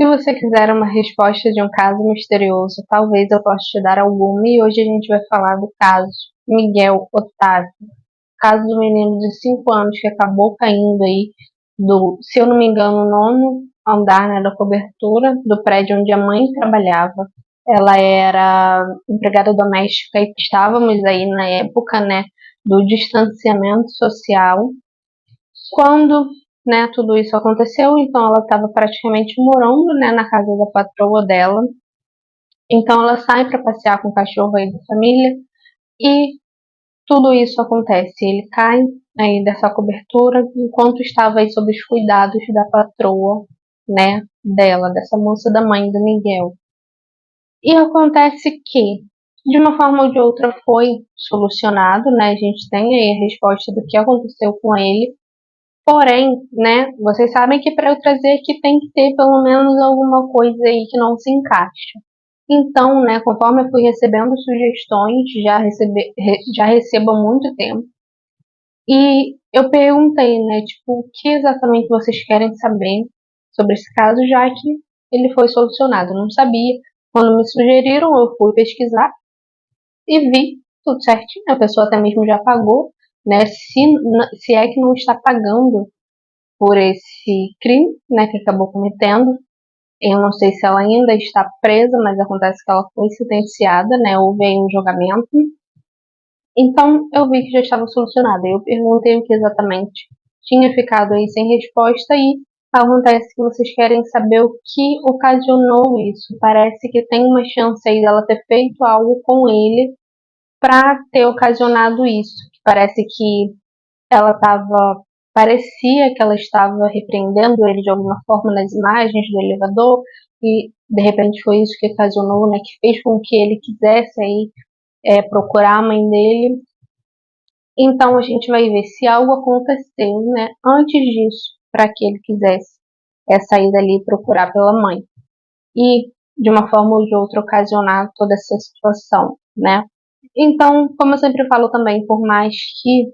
você quiser uma resposta de um caso misterioso, talvez eu possa te dar alguma, e hoje a gente vai falar do caso Miguel Otávio, caso do menino de 5 anos que acabou caindo aí se eu não me engano, nono andar, né, da cobertura do prédio onde a mãe trabalhava. Ela era empregada doméstica e estávamos aí na época, né, do distanciamento social. Quando, né, tudo isso aconteceu, então ela estava praticamente morando, né, na casa da patroa dela. Então ela sai para passear com o cachorro aí da família e tudo isso acontece. Ele cai aí dessa cobertura enquanto estava aí sob os cuidados da patroa, né, dela, dessa moça da mãe do Miguel. E acontece que, de uma forma ou de outra, foi solucionado, né? A gente tem aí a resposta do que aconteceu com ele. Porém, né, vocês sabem que para eu trazer aqui tem que ter pelo menos alguma coisa aí que não se encaixa. Então, né, conforme eu fui recebendo sugestões, já recebo há muito tempo, e eu perguntei, né, tipo, o que exatamente vocês querem saber sobre esse caso, já que ele foi solucionado. Eu não sabia. Quando me sugeriram, eu fui pesquisar e vi tudo certinho. A pessoa até mesmo já pagou, né, se é que não está pagando por esse crime, né, que acabou cometendo. Eu não sei se ela ainda está presa, mas acontece que ela foi sentenciada, né, houve aí um julgamento. Então, eu vi que já estava solucionada. Eu perguntei o que exatamente tinha ficado aí sem resposta e acontece que vocês querem saber o que ocasionou isso. Parece que tem uma chance aí dela ter feito algo com ele para ter ocasionado isso. Parece que ela estava, parecia que ela estava repreendendo ele de alguma forma nas imagens do elevador e de repente foi isso que ocasionou, né, que fez com que ele quisesse aí procurar a mãe dele. Então a gente vai ver se algo aconteceu, né, antes disso, para que ele quisesse sair dali e procurar pela mãe. E, de uma forma ou de outra, ocasionar toda essa situação, né? Então, como eu sempre falo também, por mais que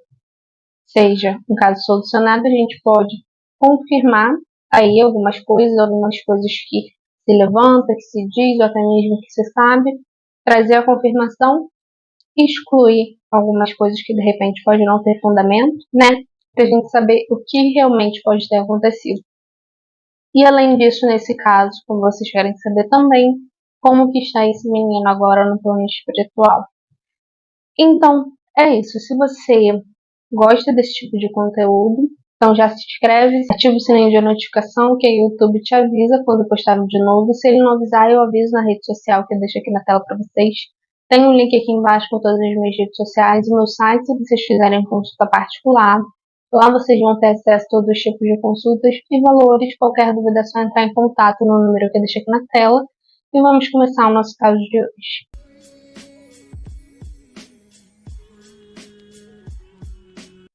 seja um caso solucionado, a gente pode confirmar aí algumas coisas que se levanta, que se diz, ou até mesmo que se sabe, trazer a confirmação, excluir algumas coisas que de repente pode não ter fundamento, né? Para a gente saber o que realmente pode ter acontecido. E além disso, nesse caso, como vocês querem saber também, como que está esse menino agora no plano espiritual. Então, é isso. Se você gosta desse tipo de conteúdo, então já se inscreve, ativa o sininho de notificação, que o YouTube te avisa quando postar de novo. Se ele não avisar, eu aviso na rede social que eu deixo aqui na tela para vocês. Tem um link aqui embaixo com todas as minhas redes sociais e meu site, se vocês fizerem consulta particular. Lá vocês vão ter acesso a todos os tipos de consultas e valores. Qualquer dúvida é só entrar em contato no número que eu deixo aqui na tela. E vamos começar o nosso caso de hoje.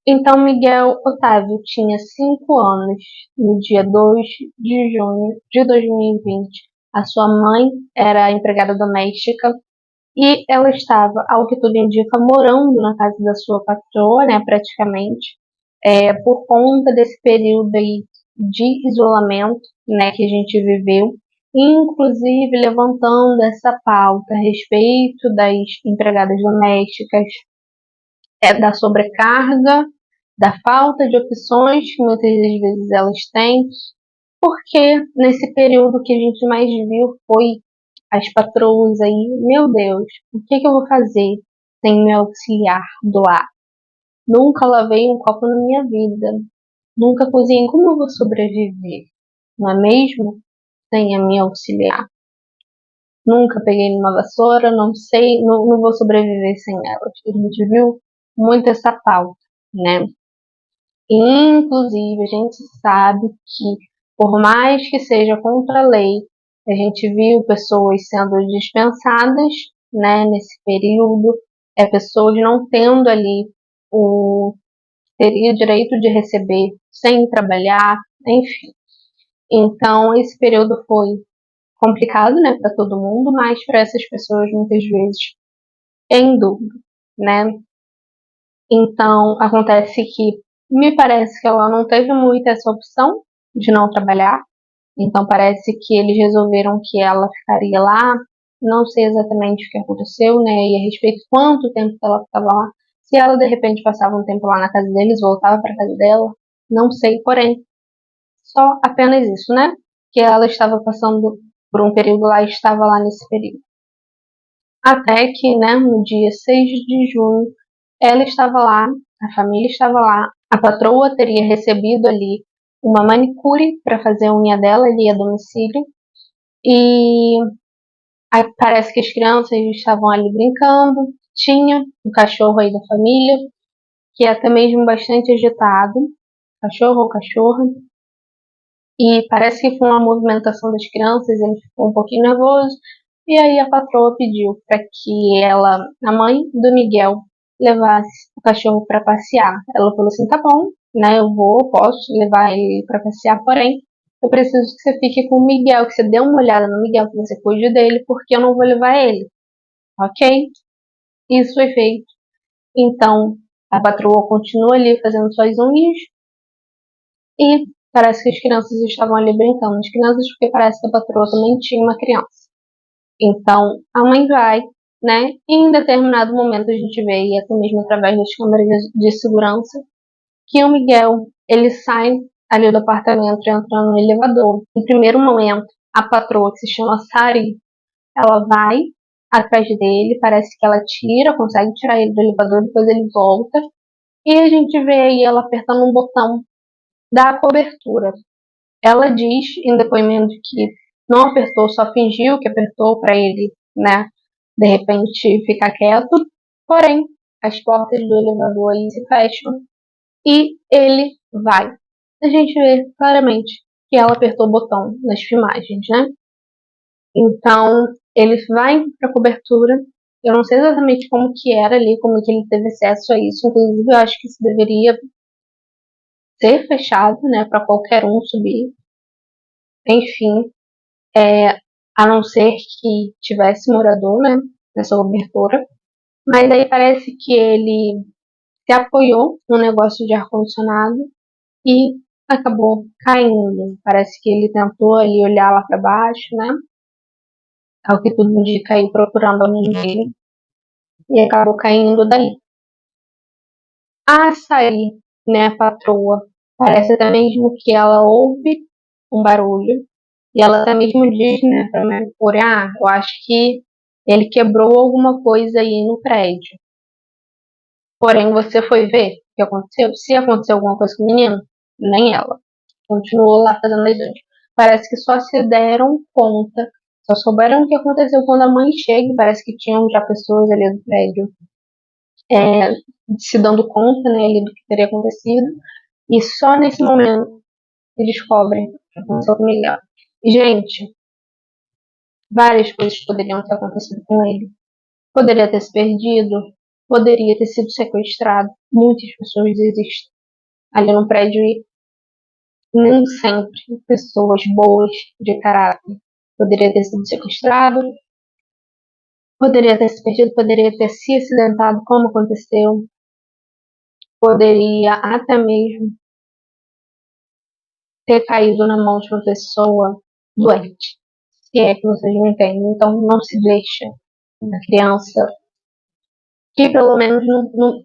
Então, Miguel Otávio tinha 5 anos no dia 2 de junho de 2020. A sua mãe era empregada doméstica e ela estava, ao que tudo indica, morando na casa da sua patroa, né, praticamente, por conta desse período aí de isolamento, né, que a gente viveu, inclusive levantando essa pauta a respeito das empregadas domésticas, da sobrecarga, da falta de opções que muitas das vezes elas têm, porque nesse período que a gente mais viu foi as patroas aí, meu Deus, o que eu vou fazer sem me auxiliar do lar? Nunca lavei um copo na minha vida, nunca cozinhei, como eu vou sobreviver? Não é mesmo? Sem a minha auxiliar. Nunca peguei numa vassoura, não sei, não vou sobreviver sem ela. A gente viu muito essa pauta, né? Inclusive, a gente sabe que, por mais que seja contra a lei, a gente viu pessoas sendo dispensadas, né, nesse período, pessoas não tendo ali teria o direito de receber sem trabalhar, enfim. Então, esse período foi complicado, né, para todo mundo, mas para essas pessoas, muitas vezes, em dúvida, né? Então, acontece que me parece que ela não teve muito essa opção de não trabalhar, Então parece que eles resolveram que ela ficaria lá. Não sei exatamente o que aconteceu, né? E a respeito de quanto tempo que ela ficava lá. Se ela de repente passava um tempo lá na casa deles, voltava para casa dela, não sei. Porém, só apenas isso, né? Que ela estava passando por um período lá e estava lá nesse período. Até que, né, no dia 6 de junho, ela estava lá, a família estava lá, a patroa teria recebido ali uma manicure para fazer a unha dela ali a domicílio. E aí parece que as crianças estavam ali brincando. Tinha um cachorro aí da família, que é até mesmo bastante agitado, cachorro ou cachorra. E parece que foi uma movimentação das crianças, ele ficou um pouquinho nervoso. E aí a patroa pediu para que ela, a mãe do Miguel, levasse o cachorro para passear. Ela falou assim: tá bom, né? Eu vou, posso levar ele para passear, porém eu preciso que você fique com o Miguel, que você dê uma olhada no Miguel, que você cuide dele, porque eu não vou levar ele, ok? Isso foi feito. Então a patroa continua ali fazendo suas unhas e parece que as crianças estavam ali brincando. As crianças, porque parece que a patroa também tinha uma criança. Então, a mãe vai, né? E em determinado momento a gente vê, e até mesmo através das câmeras de segurança, que o Miguel, ele sai ali do apartamento e entra no elevador. Em primeiro momento, a patroa, que se chama Sari, ela vai atrás dele, parece que ela tira, consegue tirar ele do elevador, depois ele volta. E a gente vê aí ela apertando um botão da cobertura. Ela diz em depoimento que não apertou, só fingiu que apertou para ele, né, de repente ficar quieto. Porém, as portas do elevador aí se fecham e ele vai. A gente vê claramente que ela apertou o botão nas filmagens, né? Então, ele vai para a cobertura. Eu não sei exatamente como que era ali, como que ele teve acesso a isso. Inclusive, eu acho que isso deveria ser fechado, né, para qualquer um subir. Enfim, a não ser que tivesse morador, né, nessa cobertura. Mas aí parece que ele se apoiou no negócio de ar-condicionado e acabou caindo. Parece que ele tentou ali olhar lá para baixo, né? Ao que tudo indica, aí procurando a mãe dele e acabou caindo daí. A açaí, né, a patroa, parece até mesmo que ela ouve um barulho e ela até mesmo diz, né, pra Mercúrio: ah, eu acho que ele quebrou alguma coisa aí no prédio. Porém, você foi ver o que aconteceu? Se aconteceu alguma coisa com o menino, nem ela. Continuou lá fazendo as unhas. Parece que só se deram conta, só souberam o que aconteceu quando a mãe chega. Parece que tinham já pessoas ali do prédio é, se dando conta, né, ali do que teria acontecido. E só nesse momento que descobrem o que aconteceu com o Miguel. E, gente, várias coisas poderiam ter acontecido com ele. Poderia ter se perdido, poderia ter sido sequestrado. Muitas pessoas existem ali no prédio e nem sempre pessoas boas de caráter. Poderia ter sido sequestrado, poderia ter se perdido, poderia ter se acidentado, como aconteceu, poderia até mesmo ter caído na mão de uma pessoa doente, se é que vocês me entendem. Então não se deixa uma criança que pelo menos não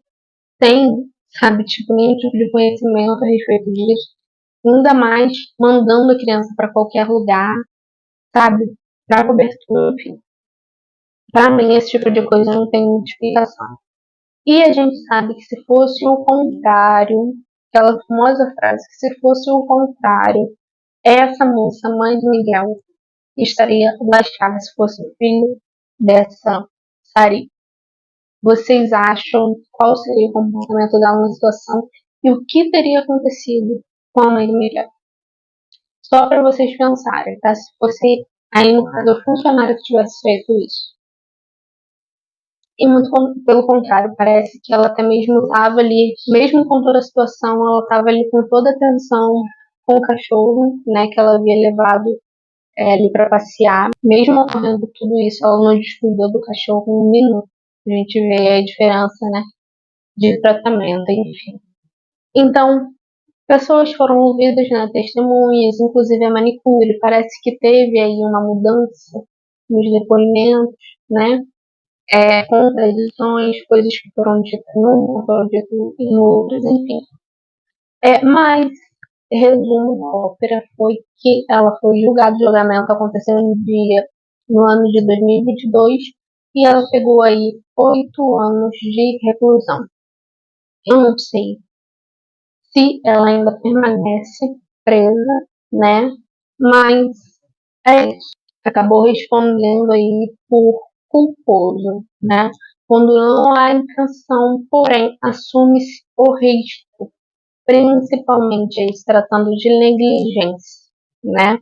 tem, sabe, tipo, nenhum tipo de conhecimento a respeito disso, ainda mais mandando a criança para qualquer lugar, sabe, para cobertura, enfim. Para mim, esse tipo de coisa não tem muita explicação. E a gente sabe que se fosse o contrário, aquela famosa frase, que se fosse o contrário, essa moça, mãe de Miguel, estaria lascada se fosse o filho dessa Sari. Vocês acham qual seria o comportamento dela na situação e o que teria acontecido com a mãe de Miguel? Só para vocês pensarem, tá? Se fosse aí no caso o funcionário que tivesse feito isso. E muito pelo contrário, parece que ela até mesmo estava ali, mesmo com toda a situação, ela estava ali com toda a atenção com o cachorro, né, que ela havia levado ali para passear. Mesmo ocorrendo tudo isso, ela não descuidou do cachorro um minuto. A gente vê a diferença, né, de tratamento, enfim. Então, Pessoas foram ouvidas, né, testemunhas, inclusive a manicure. Parece que teve aí uma mudança nos depoimentos, né? Contradições, coisas que foram ditas num, foram ditas em outras, enfim. Mas, resumo da ópera foi que ela foi julgada, o julgamento aconteceu no ano de 2022, e ela pegou aí 8 anos de reclusão. Eu não sei se ela ainda permanece presa, né? Mas é isso. Acabou respondendo aí por culposo, né? Quando não há intenção, porém assume-se o risco, principalmente aí se tratando de negligência, né?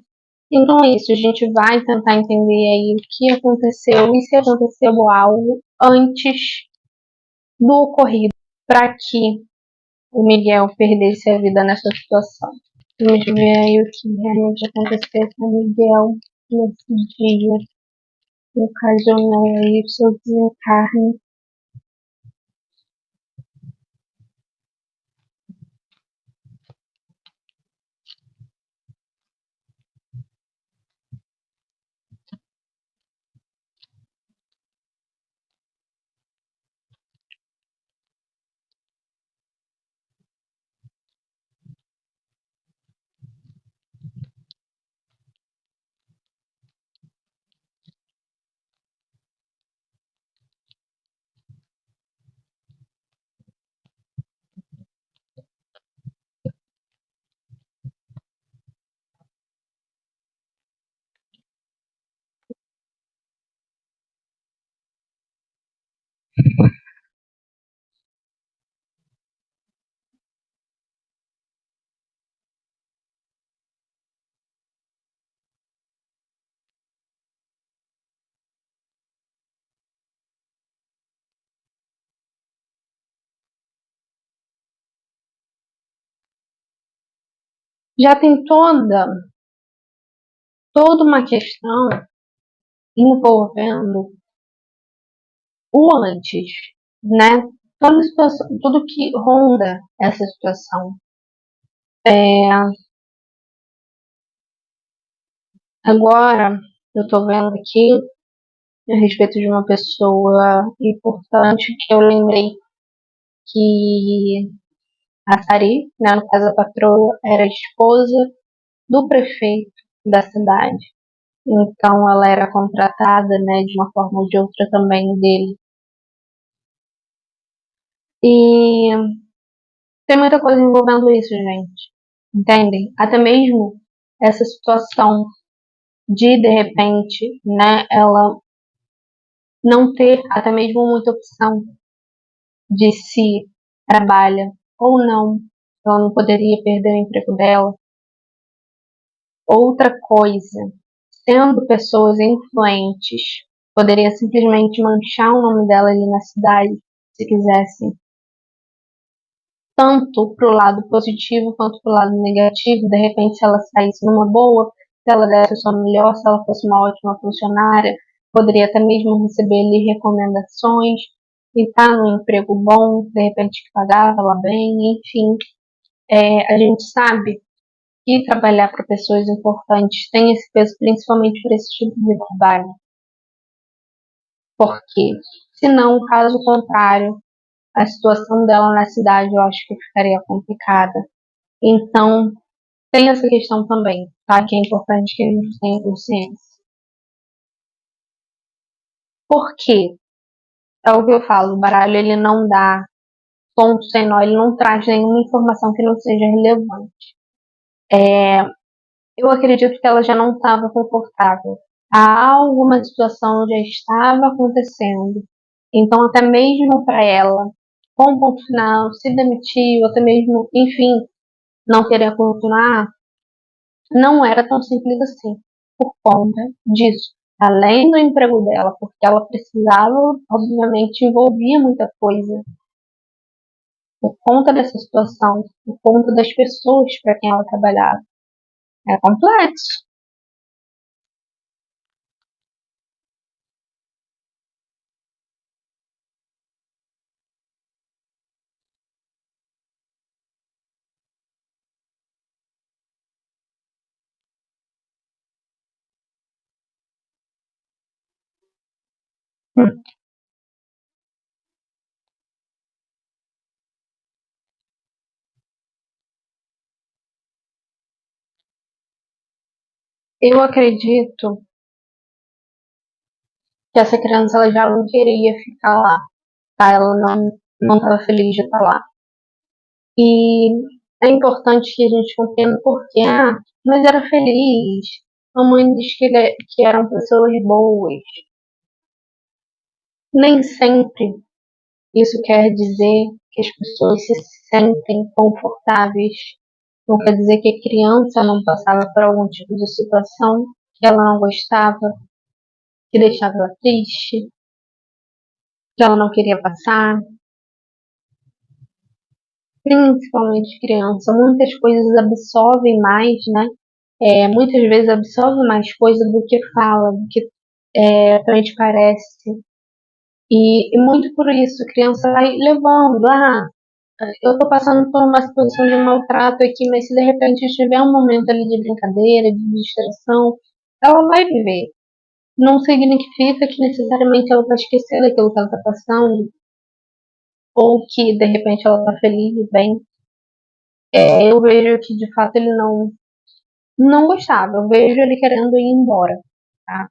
Então é isso, a gente vai tentar entender aí o que aconteceu e se aconteceu algo antes do ocorrido para que o Miguel perdesse a vida nessa situação. Vamos ver aí o que realmente aconteceu com o Miguel nesse dia, que ocasionou aí o seu desencarne. Já tem toda uma questão envolvendo o antes, né? Tudo que ronda essa situação. Agora, eu estou vendo aqui a respeito de uma pessoa importante que eu lembrei que a Sari, né, no caso a patroa, era esposa do prefeito da cidade. Então ela era contratada, né, de uma forma ou de outra também dele. E tem muita coisa envolvendo isso, gente. Entendem? Até mesmo essa situação de repente, né, ela não ter até mesmo muita opção de se trabalha ou não. Ela não poderia perder o emprego dela. Outra coisa, sendo pessoas influentes, poderia simplesmente manchar o nome dela ali na cidade, se quisessem. Tanto para o lado positivo quanto para o lado negativo. De repente, se ela saísse numa boa, se ela desse sua melhor, se ela fosse uma ótima funcionária, poderia até mesmo receber ali recomendações e estar num emprego bom, de repente que pagava ela bem, enfim. A gente sabe que trabalhar para pessoas importantes tem esse peso, principalmente por esse tipo de trabalho. Porque, se não, caso contrário, a situação dela na cidade eu acho que ficaria complicada. Então, tem essa questão também, tá? Que é importante que a gente tenha consciência. Por quê? É o que eu falo, o baralho ele não dá ponto sem nó, ele não traz nenhuma informação que não seja relevante. Eu acredito que ela já não estava confortável. Há alguma situação já estava acontecendo. Então, até mesmo para ela, com um ponto final, se demitir, ou até mesmo, enfim, não querer continuar, não era tão simples assim, por conta disso. Além do emprego dela, porque ela precisava, obviamente, envolvia muita coisa. Por conta dessa situação, por conta das pessoas para quem ela trabalhava. É complexo. Eu acredito que essa criança ela já não queria ficar lá, tá? Ela não estava feliz de estar lá. E é importante que a gente compreenda porque, mas era feliz. A mãe diz que eram pessoas boas. Nem sempre isso quer dizer que as pessoas se sentem confortáveis. Não quer dizer que a criança não passava por algum tipo de situação que ela não gostava, que deixava ela triste, que ela não queria passar. Principalmente criança, muitas coisas absorvem mais, né? Muitas vezes absorve mais coisa do que fala, do que transparece. E muito por isso, a criança vai levando, eu tô passando por uma situação de maltrato aqui, mas se de repente tiver um momento ali de brincadeira, de distração, ela vai viver. Não significa que necessariamente ela vai esquecer daquilo que ela tá passando, ou que de repente ela tá feliz e bem. Eu vejo que de fato ele não gostava, eu vejo ele querendo ir embora, tá?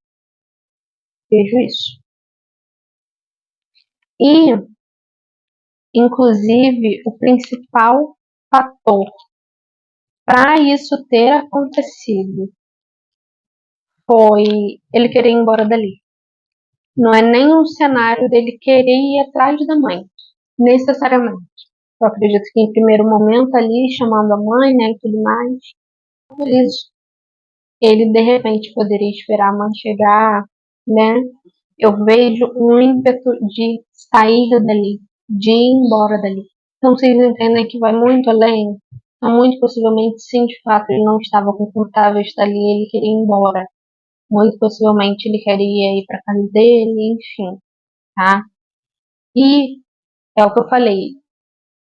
Vejo isso. E, inclusive, o principal fator para isso ter acontecido foi ele querer ir embora dali. Não é nem um cenário dele querer ir atrás da mãe, necessariamente. Eu acredito que em primeiro momento ali, chamando a mãe, né, e tudo mais, por isso, ele de repente poderia esperar a mãe chegar, né? Eu vejo um ímpeto de sair dali, de ir embora dali. Então vocês entendem que vai muito além. Então, muito possivelmente, sim, de fato, ele não estava confortável de estar ali, ele queria ir embora. Muito possivelmente ele queria ir para casa dele, enfim, tá? E é o que eu falei.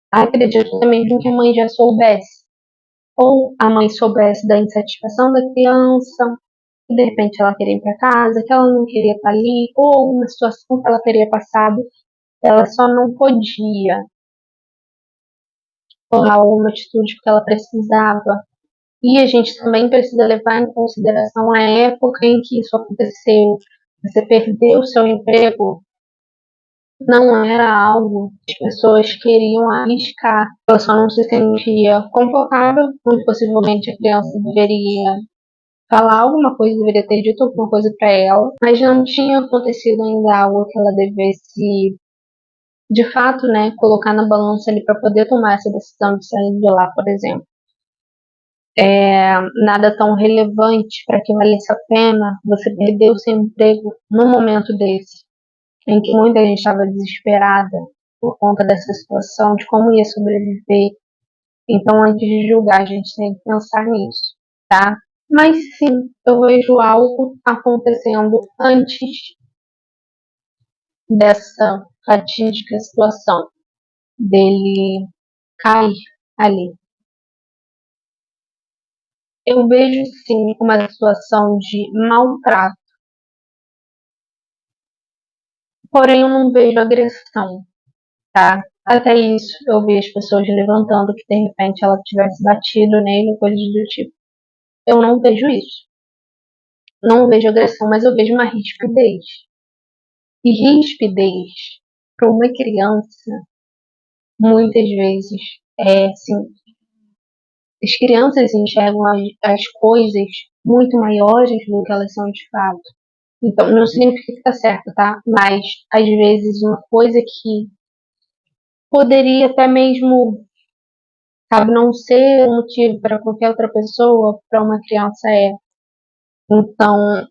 Acredito também que a mãe já soubesse, ou a mãe soubesse da insatisfação da criança, que de repente ela queria ir para casa, que ela não queria estar ali, ou uma situação que ela teria passado, ela só não podia tomar alguma atitude porque ela precisava. E a gente também precisa levar em consideração a época em que isso aconteceu. Você perdeu o seu emprego, não era algo que as pessoas queriam arriscar. Ela só não se sentia confortável, muito possivelmente a criança deveria falar alguma coisa, deveria ter dito alguma coisa para ela, mas não tinha acontecido ainda algo que ela devesse, de fato, né, colocar na balança ali para poder tomar essa decisão de sair de lá, por exemplo. Nada tão relevante para que valesse a pena você perder o seu emprego num momento desse, em que muita gente estava desesperada por conta dessa situação, de como ia sobreviver. Então, antes de julgar, a gente tem que pensar nisso, tá? Mas sim, eu vejo algo acontecendo antes dessa fatídica situação dele cair ali. Eu vejo sim uma situação de maltrato, porém eu não vejo agressão, tá? Até isso eu vi as pessoas levantando que de repente ela tivesse batido nele, coisas do tipo. Eu não vejo isso. Não vejo agressão, mas eu vejo uma rispidez. E rispidez para uma criança, muitas vezes, assim, as crianças enxergam as coisas muito maiores do que elas são de fato. Então, não significa que tá certo, tá? Mas, às vezes, uma coisa que poderia até mesmo, sabe, não ser um motivo para qualquer outra pessoa, para uma criança é. Então,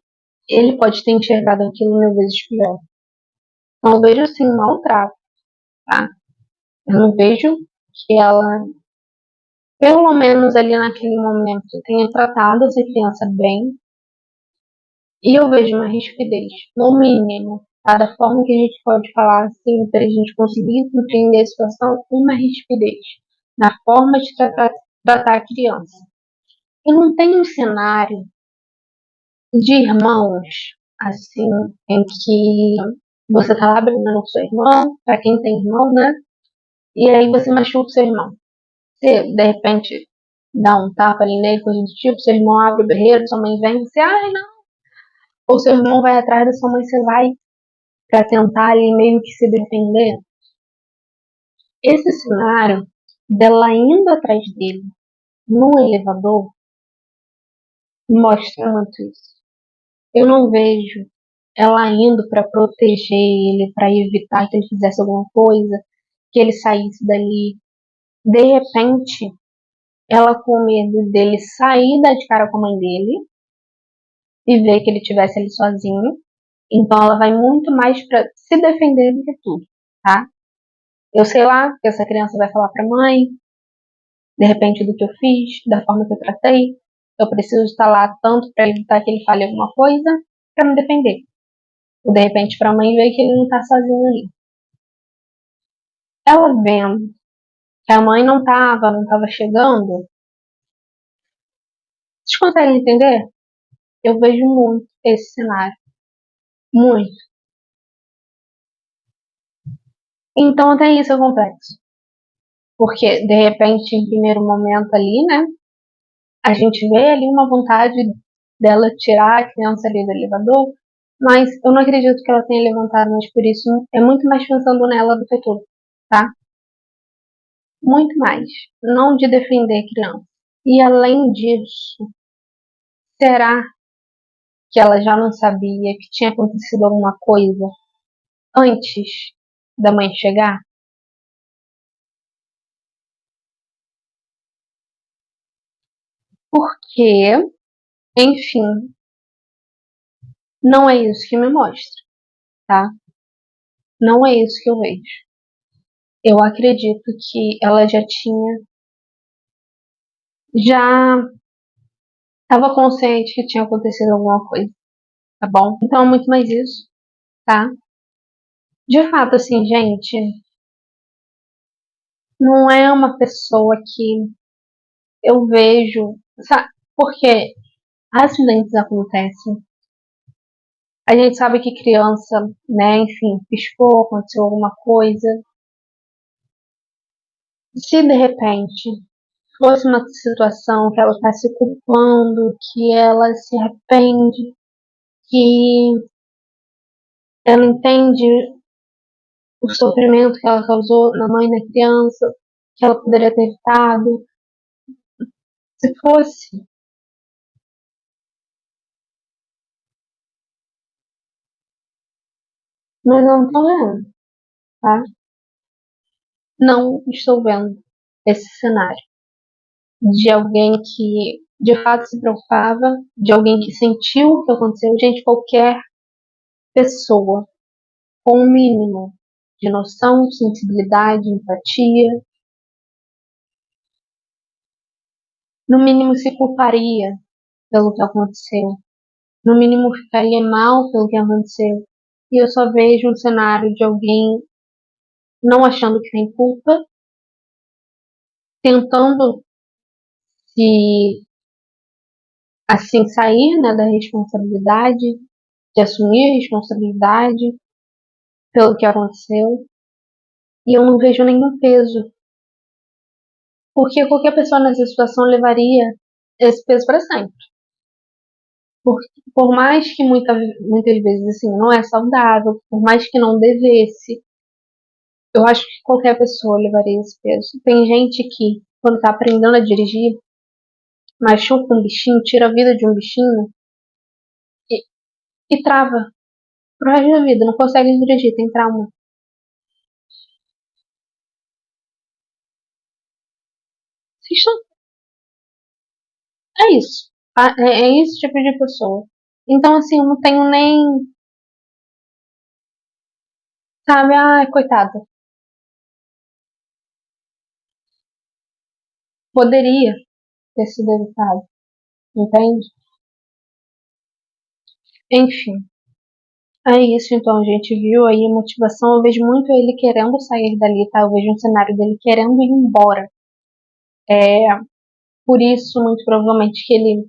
ele pode ter enxergado aquilo mil vezes pior. Então, eu vejo, assim, um maltrato, tá? Eu não vejo que ela, pelo menos ali naquele momento, tenha tratado essa criança bem. E eu vejo uma rispidez, no mínimo, tá? Da forma que a gente pode falar assim, para a gente conseguir compreender a situação, uma rispidez na forma de tratar a criança. E não tem um cenário de irmãos, assim, em que você tá lá brigando com seu irmão, para quem tem irmão, né? E aí você machuca o seu irmão. Você, de repente, dá um tapa ali nele, coisa do tipo, seu irmão abre o berreiro, sua mãe vem, você, ai não. Ou seu irmão vai atrás da sua mãe, você vai pra tentar ali meio que se defender. Esse cenário dela indo atrás dele no elevador mostra muito isso. Eu não vejo ela indo para proteger ele, para evitar que ele fizesse alguma coisa, que ele saísse dali. De repente, ela com medo dele sair dar de cara com a mãe dele e ver que ele estivesse ali sozinho. Então ela vai muito mais para se defender do que tudo, tá? Eu sei lá que essa criança vai falar pra mãe, de repente do que eu fiz, da forma que eu tratei. Eu preciso estar lá tanto para evitar que ele fale alguma coisa, para me defender. Ou de repente pra mãe ver que ele não tá sozinho ali. Ela vendo que a mãe não tava chegando, vocês conseguem entender? Eu vejo muito esse cenário. Muito. Então até isso é complexo. Porque, de repente, em primeiro momento ali, né? A gente vê ali uma vontade dela tirar a criança ali do elevador, mas eu não acredito que ela tenha levantado, mas por isso é muito mais pensando nela do que tudo, tá? Muito mais. Não de defender a criança. E além disso, será que ela já não sabia que tinha acontecido alguma coisa antes da mãe chegar? Porque, enfim, não é isso que me mostra, tá? Não é isso que eu vejo. Eu acredito que ela já estava consciente que tinha acontecido alguma coisa, tá bom? Então é muito mais isso, tá? De fato, assim, gente, não é uma pessoa que eu vejo, sabe? Porque acidentes acontecem. A gente sabe que criança, né, enfim, piscou, aconteceu alguma coisa. Se de repente fosse uma situação que ela está se culpando, que ela se arrepende, que ela entende o sofrimento que ela causou na mãe e na criança, que ela poderia ter evitado, se fosse, mas eu não estou vendo, tá? Não estou vendo esse cenário de alguém que de fato se preocupava, de alguém que sentiu o que aconteceu. Gente, qualquer pessoa com o um mínimo de noção, sensibilidade, empatia, no mínimo se culparia pelo que aconteceu, no mínimo ficaria mal pelo que aconteceu. E eu só vejo um cenário de alguém não achando que tem culpa, tentando se assim sair, né, da responsabilidade, de assumir a responsabilidade pelo que aconteceu. E eu não vejo nenhum peso, porque qualquer pessoa nessa situação levaria esse peso para sempre. Por, por mais que muitas vezes assim não é saudável, por mais que não devesse, eu acho que qualquer pessoa levaria esse peso. Tem gente que, quando está aprendendo a dirigir, machuca um bichinho, tira a vida de um bichinho e, e trava pro resto da vida, não consegue dirigir, tem trauma. É isso. É esse tipo de pessoa. Então, assim, eu não tenho nem, sabe, ai, coitada. Poderia ter sido evitado, entende? Enfim, é isso. Então, a gente viu aí a motivação. Eu vejo muito ele querendo sair dali, tá? Eu vejo um cenário dele querendo ir embora. É, por isso, muito provavelmente, que ele.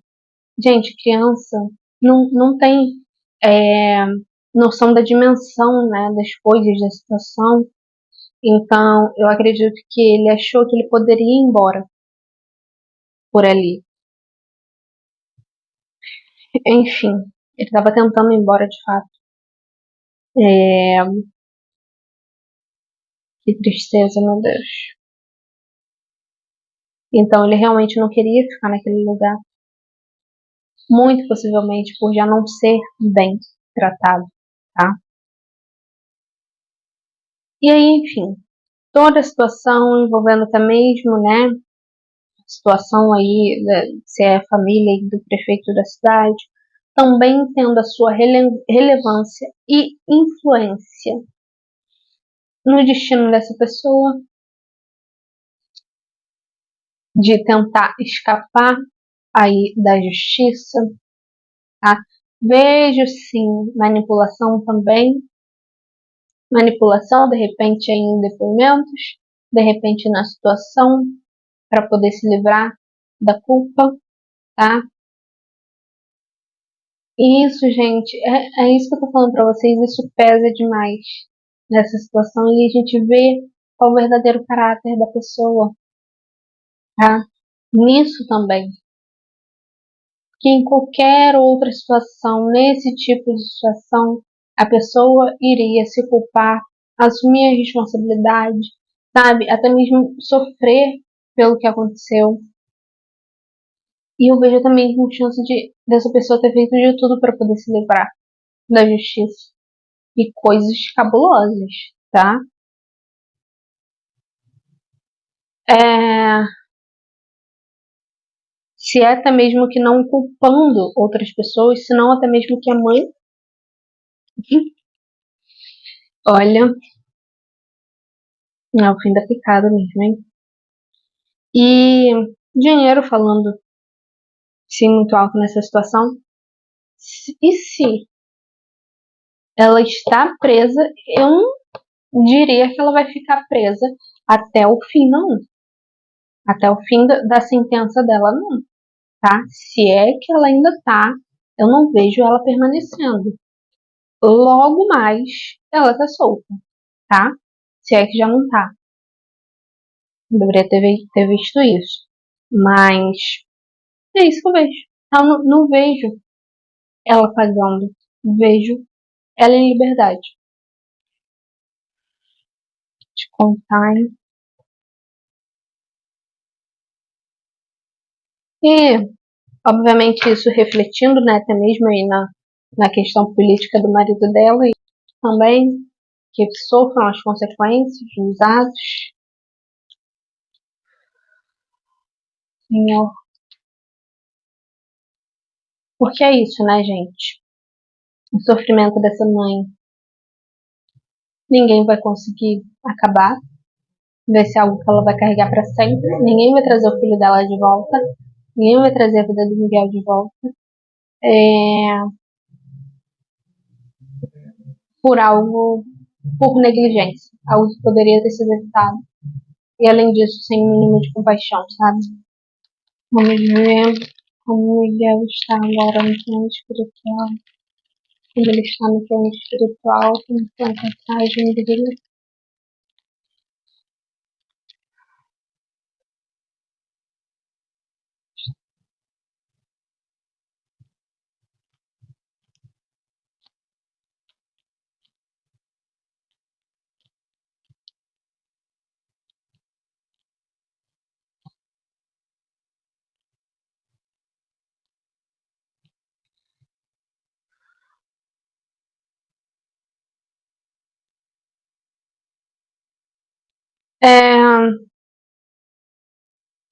Gente, criança não tem é, noção da dimensão, né, das coisas, da situação. Então, eu acredito que ele achou que ele poderia ir embora. por ali. Enfim, ele estava tentando ir embora de fato. Que tristeza, meu Deus. Então ele realmente não queria ficar naquele lugar. Muito possivelmente por já não ser bem tratado, tá? E aí, enfim, toda a situação envolvendo até mesmo, né, a situação aí, se é a família do prefeito da cidade, também tendo a sua relevância e influência no destino dessa pessoa, de tentar escapar aí da justiça, tá? Vejo sim manipulação também, manipulação de repente aí em depoimentos, de repente na situação para poder se livrar da culpa, tá? E isso, gente, é isso que eu tô falando para vocês, isso pesa demais nessa situação e a gente vê qual é o verdadeiro caráter da pessoa, tá? Nisso também. Que em qualquer outra situação, nesse tipo de situação, a pessoa iria se culpar, assumir a responsabilidade, sabe? Até mesmo sofrer pelo que aconteceu. E eu vejo também com chance dessa pessoa ter feito de tudo para poder se livrar da justiça. E coisas cabulosas, tá? Se é até mesmo que não culpando outras pessoas, senão até mesmo que a mãe. Olha, é o fim da picada mesmo, hein? E dinheiro falando sim muito alto nessa situação. E se ela está presa, eu não diria que ela vai ficar presa até o fim, não. Até o fim da sentença dela, não. Tá? Se é que ela ainda tá, eu não vejo ela permanecendo. Logo mais, ela tá solta, tá? Se é que já não tá. Eu deveria ter visto isso. Mas é isso que eu vejo. Eu não vejo ela pagando. Vejo ela em liberdade. De contar. E, obviamente, isso refletindo, né, até mesmo aí na questão política do marido dela e também que sofram as consequências dos atos. Senhor. Porque é isso, né, gente? O sofrimento dessa mãe ninguém vai conseguir acabar. Vai ser algo que ela vai carregar para sempre. Ninguém vai trazer o filho dela de volta. Ninguém vai trazer a vida do Miguel de volta. Por algo, por negligência. Algo que poderia ter sido evitado. E além disso, sem o mínimo de compaixão, sabe? Vamos ver como o Miguel está agora no plano espiritual. Quando ele está no plano espiritual, como foi a passagem dele.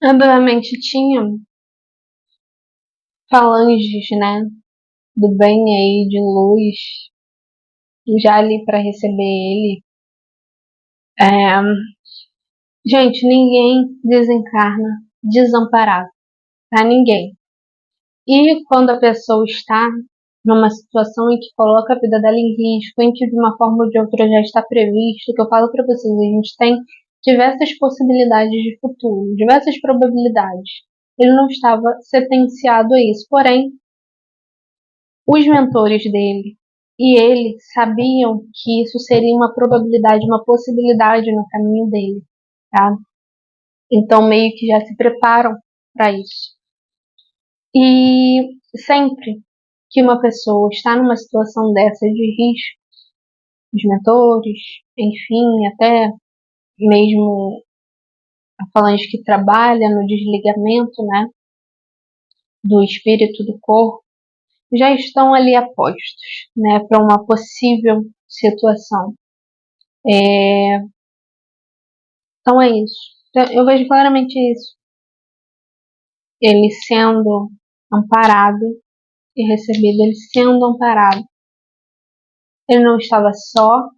Obviamente tinha falanges, né, do bem aí, de luz, já ali para receber ele. Gente, ninguém desencarna desamparado, tá? Ninguém. E quando a pessoa está numa situação em que coloca a vida dela em risco, em que de uma forma ou de outra já está previsto, que eu falo para vocês, a gente tem diversas possibilidades de futuro, diversas probabilidades. Ele não estava sentenciado a isso, porém, os mentores dele e ele sabiam que isso seria uma probabilidade, uma possibilidade no caminho dele, tá? Então meio que já se preparam para isso. E sempre que uma pessoa está numa situação dessa de risco, os mentores, enfim, até mesmo a falange que trabalha no desligamento, né, do espírito do corpo, já estão ali apostos, né, para uma possível situação. Então é isso. Então, eu vejo claramente isso. Ele sendo amparado e recebido, ele sendo amparado. Ele não estava só,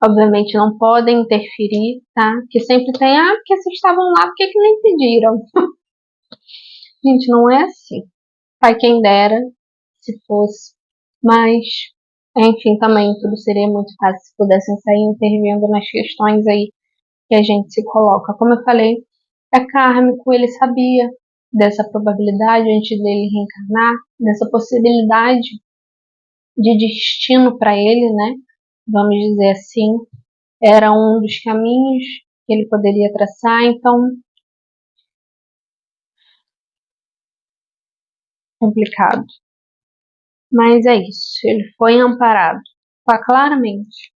obviamente não podem interferir, tá? Que sempre tem, porque vocês estavam lá, por que nem pediram? Gente, não é assim. Pai, quem dera se fosse, mas, enfim, também tudo seria muito fácil se pudessem sair intervindo nas questões aí que a gente se coloca. Como eu falei, é kármico, ele sabia dessa probabilidade antes dele reencarnar, dessa possibilidade de destino para ele, né? Vamos dizer assim, era um dos caminhos que ele poderia traçar, então complicado. Mas é isso, ele foi amparado, tá claramente,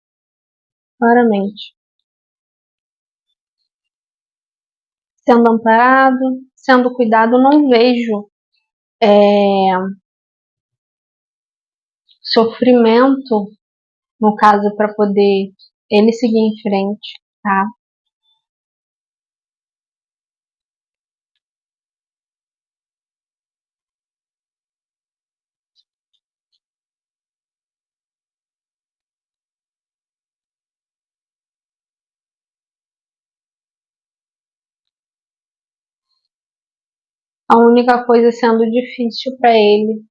claramente, sendo amparado, sendo cuidado. Não vejo sofrimento, no caso, para poder ele seguir em frente, tá? A única coisa sendo difícil para ele,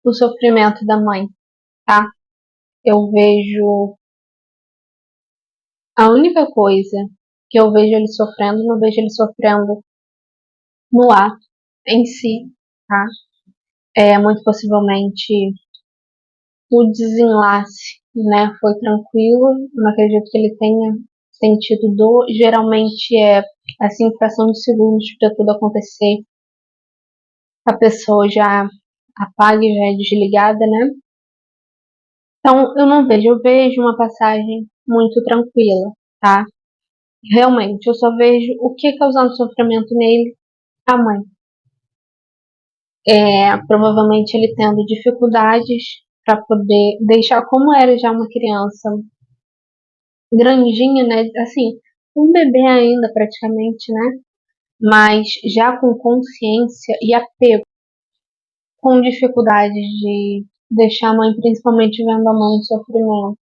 o sofrimento da mãe, tá? Eu vejo a única coisa que eu vejo ele sofrendo, não vejo ele sofrendo no ato em si, tá? Muito possivelmente o desenlace, né, foi tranquilo. Não acredito que ele tenha sentido dor. Geralmente é assim, fração de segundos para tudo acontecer, a pessoa já apaga e já é desligada, né? Então eu não vejo, eu vejo uma passagem muito tranquila, tá? Realmente, eu só vejo o que causando sofrimento nele, a mãe. Provavelmente ele tendo dificuldades para poder deixar, como era já uma criança grandinha, né? Assim, um bebê ainda praticamente, né? Mas já com consciência e apego, com dificuldades de deixar a mãe, principalmente vendo a mãe em sofrimento.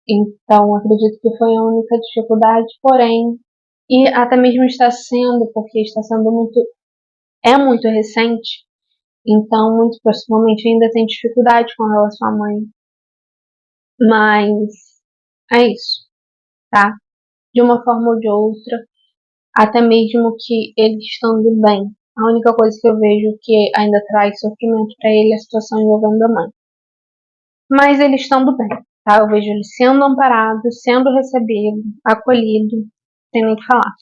Então, acredito que foi a única dificuldade, porém, e até mesmo está sendo, porque está sendo muito recente, então, muito possivelmente ainda tem dificuldade com relação à mãe. Mas é isso, tá? De uma forma ou de outra, até mesmo que ele estando bem. A única coisa que eu vejo que ainda traz sofrimento para ele é a situação envolvendo a mãe. Mas ele estando bem, tá? Eu vejo ele sendo amparado, sendo recebido, acolhido, sem nem o que falar.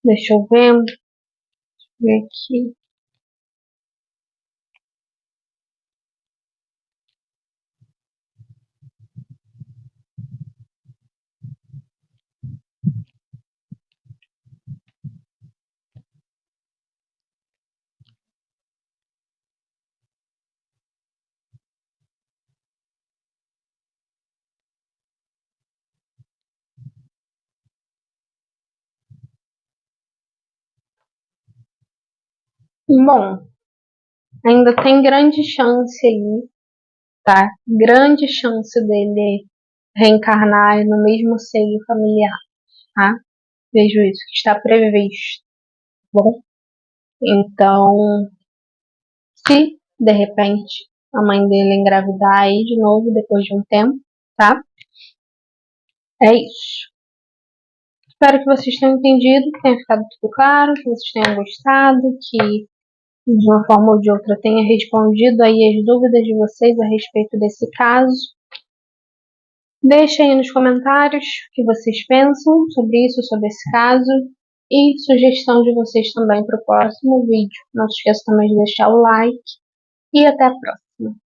Deixa eu ver aqui. Bom, ainda tem grande chance aí, tá? Grande chance dele reencarnar no mesmo seio familiar, tá? Vejo isso que está previsto, tá bom? Então, se de repente a mãe dele engravidar aí de novo depois de um tempo, tá? É isso. Espero que vocês tenham entendido, que tenha ficado tudo claro, que vocês tenham gostado, que de uma forma ou de outra tenha respondido aí as dúvidas de vocês a respeito desse caso. Deixem aí nos comentários o que vocês pensam sobre isso, sobre esse caso, e sugestão de vocês também para o próximo vídeo. Não se esqueça também de deixar o like e até a próxima.